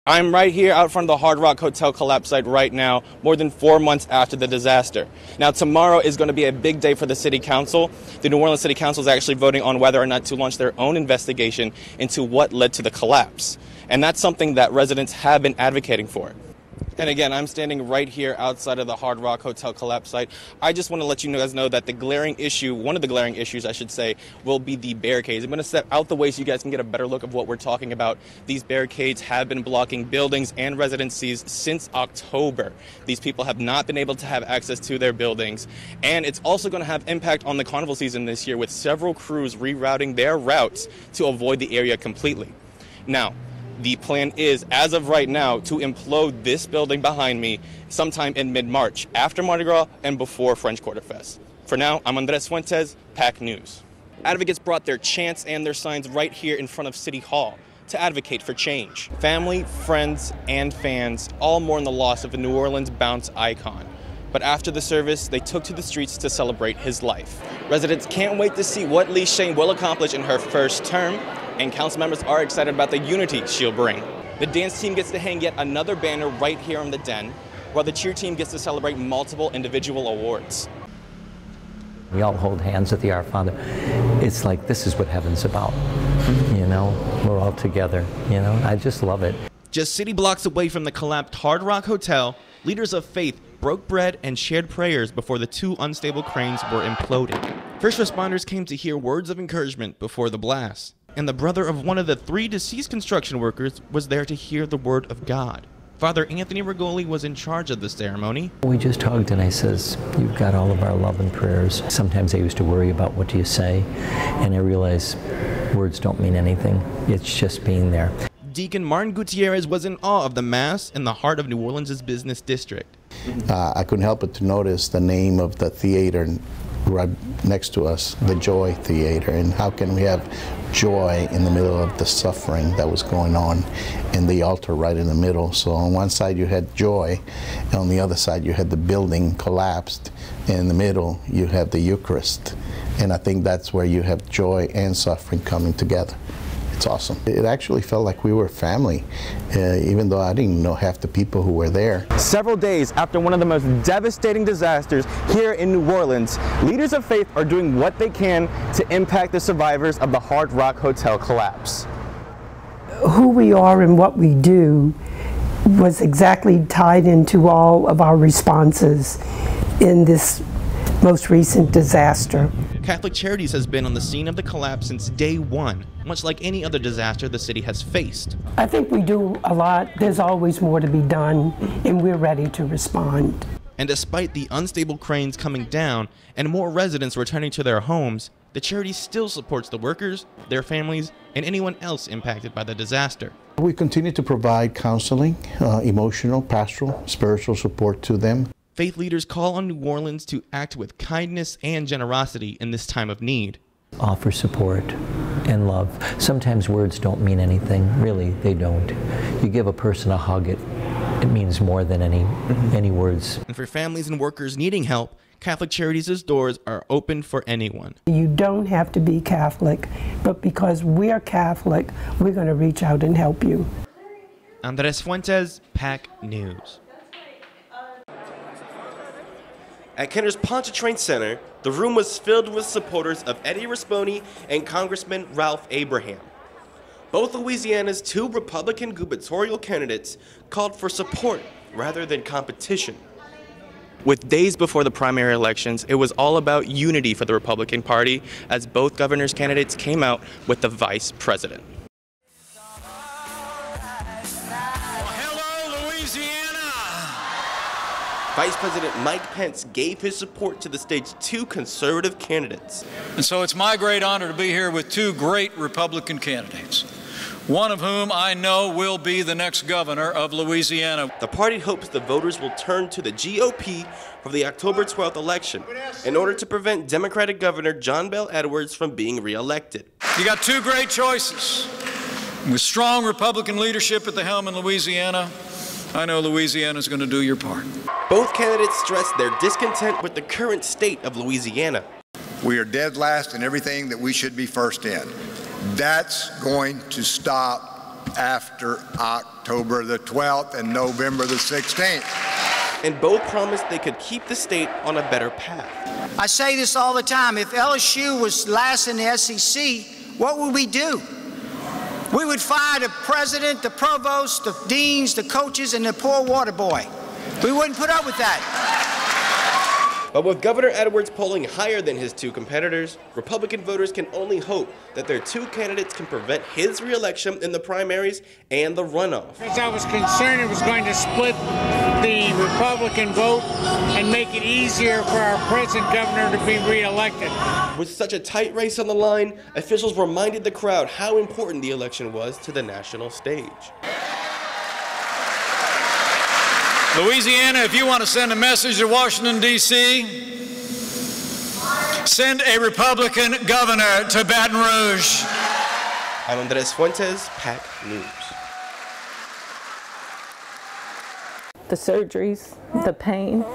I'm right here out front of the Hard Rock Hotel collapse site right now, more than 4 months after the disaster. Now, tomorrow is going to be a big day for the City Council. The New Orleans City Council is actually voting on whether or not to launch their own investigation into what led to the collapse. And that's something that residents have been advocating for. And again, I'm standing right here outside of the Hard Rock Hotel collapse site. I just want to let you guys know that the glaring issue, one of the glaring issues, I should say, will be the barricades. I'm going to step out the way so you guys can get a better look of what we're talking about. These barricades have been blocking buildings and residencies since October. These people have not been able to have access to their buildings. And it's also going to have impact on the carnival season this year, with several crews rerouting their routes to avoid the area completely. Now, the plan is, as of right now, to implode this building behind me sometime in mid-March, after Mardi Gras and before French Quarter Fest. For now, I'm Andres Fuentes, PAC News. Advocates brought their chants and their signs right here in front of City Hall to advocate for change. Family, friends, and fans all mourn the loss of a New Orleans bounce icon. But after the service, they took to the streets to celebrate his life. Residents can't wait to see what Lee Shane will accomplish in her first term, and council members are excited about the unity she'll bring. The dance team gets to hang yet another banner right here in the den, while the cheer team gets to celebrate multiple individual awards. We all hold hands at the Our Father. It's like, this is what heaven's about. You know, we're all together. You know, I just love it. Just city blocks away from the collapsed Hard Rock Hotel, leaders of faith broke bread and shared prayers before the two unstable cranes were imploded. First responders came to hear words of encouragement before the blast, and the brother of one of the 3 deceased construction workers was there to hear the word of God. Father Anthony Rigoli was in charge of the ceremony. We just hugged and I says, you've got all of our love and prayers. Sometimes I used to worry about what do you say, and I realized words don't mean anything. It's just being there. Deacon Martin Gutierrez was in awe of the Mass in the heart of New Orleans' business district. I couldn't help but to notice the name of the theater right next to us, the Joy Theater, and how can we have joy in the middle of the suffering that was going on, and the altar right in the middle. So on one side you had joy, and on the other side you had the building collapsed, and in the middle you have the Eucharist. And I think that's where you have joy and suffering coming together. It's awesome. It actually felt like we were family, even though I didn't know half the people who were there. Several days after one of the most devastating disasters here in New Orleans, leaders of faith are doing what they can to impact the survivors of the Hard Rock Hotel collapse. Who we are and what we do was exactly tied into all of our responses in this most recent disaster. Catholic Charities has been on the scene of the collapse since day one, much like any other disaster the city has faced. I think we do a lot. There's always more to be done, and we're ready to respond. And despite the unstable cranes coming down and more residents returning to their homes, the charity still supports the workers, their families, and anyone else impacted by the disaster. We continue to provide counseling, emotional, pastoral, spiritual support to them. Faith leaders call on New Orleans to act with kindness and generosity in this time of need. Offer support and love. Sometimes words don't mean anything. Really, they don't. You give a person a hug, it means more than any words. And for families and workers needing help, Catholic Charities' doors are open for anyone. You don't have to be Catholic, but because we're Catholic, we're going to reach out and help you. Andres Fuentes, PAC News. At Kenner's Pontchartrain Center, the room was filled with supporters of Eddie Rispone and Congressman Ralph Abraham. Both Louisiana's 2 Republican gubernatorial candidates called for support rather than competition. With days before the primary elections, it was all about unity for the Republican Party as both governor's candidates came out with the vice president. Vice President Mike Pence gave his support to the state's 2 conservative candidates. And so it's my great honor to be here with 2 great Republican candidates, one of whom I know will be the next governor of Louisiana. The party hopes the voters will turn to the GOP for the October 12th election in order to prevent Democratic Governor John Bel Edwards from being reelected. You got 2 great choices. With strong Republican leadership at the helm in Louisiana, I know Louisiana is going to do your part. Both candidates stressed their discontent with the current state of Louisiana. We are dead last in everything that we should be first in. That's going to stop after October the 12th and November the 16th. And both promised they could keep the state on a better path. I say this all the time. If LSU was last in the SEC, what would we do? We would fire the president, the provost, the deans, the coaches, and the poor water boy. We wouldn't put up with that. But with Governor Edwards polling higher than his two competitors, Republican voters can only hope that their two candidates can prevent his re-election in the primaries and the runoff. Because I was concerned it was going to split the Republican vote and make it easier for our present governor to be re-elected. With such a tight race on the line, officials reminded the crowd how important the election was to the national stage. Louisiana, if you want to send a message to Washington, D.C., send a Republican governor to Baton Rouge. I'm Andres Fuentes, PAC News. The surgeries, the pain,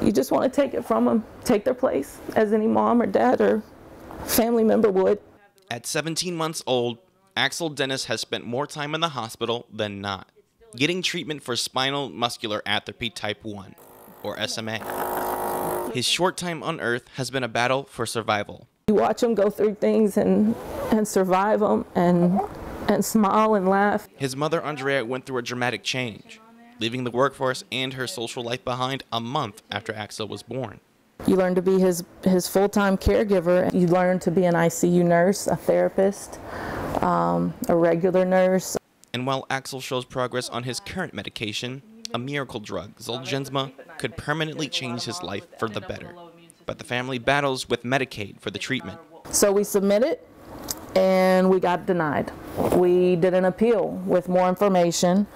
you just want to take it from them, take their place, as any mom or dad or family member would. At 17 months old, Axel Dennis has spent more time in the hospital than not, getting treatment for spinal muscular atrophy type 1, or SMA. His short time on Earth has been a battle for survival. You watch him go through things and survive them and smile and laugh. His mother, Andrea, went through a dramatic change, leaving the workforce and her social life behind a month after Axel was born. You learn to be his full-time caregiver. You learn to be an ICU nurse, a therapist, a regular nurse. And while Axel shows progress on his current medication, a miracle drug, Zolgensma, could permanently change his life for the better. But the family battles with Medicaid for the treatment. So we submitted, and we got denied. We did an appeal with more information,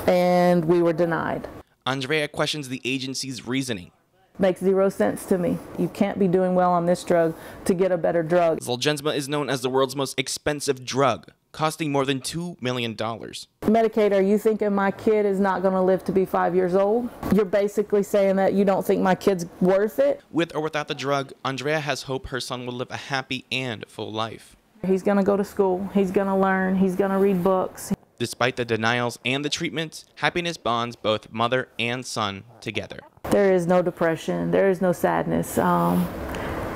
and we were denied. Andrea questions the agency's reasoning. Makes zero sense to me. You can't be doing well on this drug to get a better drug. Zolgensma is known as the world's most expensive drug, costing more than $2 million. Medicaid, are you thinking my kid is not going to live to be 5 years old? You're basically saying that you don't think my kid's worth it? With or without the drug, Andrea has hope her son will live a happy and full life. He's going to go to school, he's going to learn, he's going to read books. Despite the denials and the treatments, happiness bonds both mother and son together. There is no depression, there is no sadness.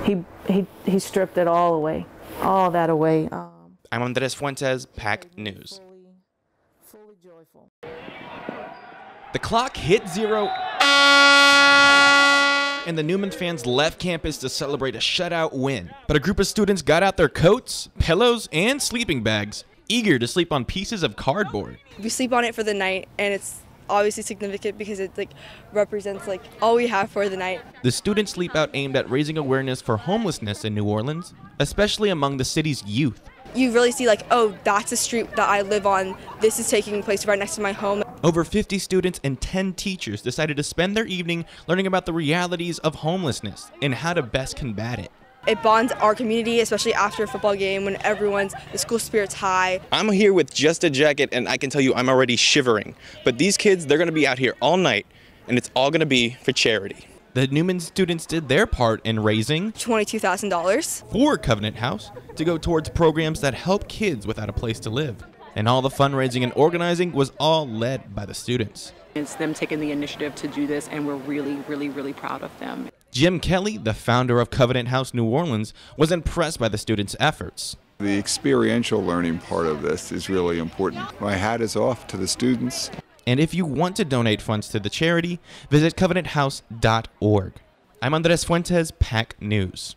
He stripped it all away, all that away. I'm Andres Fuentes, PAC News. Fully joyful. The clock hit 0, and the Newman fans left campus to celebrate a shutout win. But a group of students got out their coats, pillows, and sleeping bags, eager to sleep on pieces of cardboard. We sleep on it for the night, and it's obviously significant because it represents all we have for the night. The student sleep out aimed at raising awareness for homelessness in New Orleans, especially among the city's youth. You really see oh, that's a street that I live on. This is taking place right next to my home. Over 50 students and 10 teachers decided to spend their evening learning about the realities of homelessness and how to best combat it. It bonds our community, especially after a football game when the school spirit's high. I'm here with just a jacket, and I can tell you I'm already shivering. But these kids, they're going to be out here all night, and it's all going to be for charity. The Newman students did their part in raising $22,000 for Covenant House to go towards programs that help kids without a place to live. And all the fundraising and organizing was all led by the students. It's them taking the initiative to do this, and we're really, really, really proud of them. Jim Kelly, the founder of Covenant House New Orleans, was impressed by the students' efforts. The experiential learning part of this is really important. My hat is off to the students. And if you want to donate funds to the charity, visit covenanthouse.org. I'm Andres Fuentes, PAC News.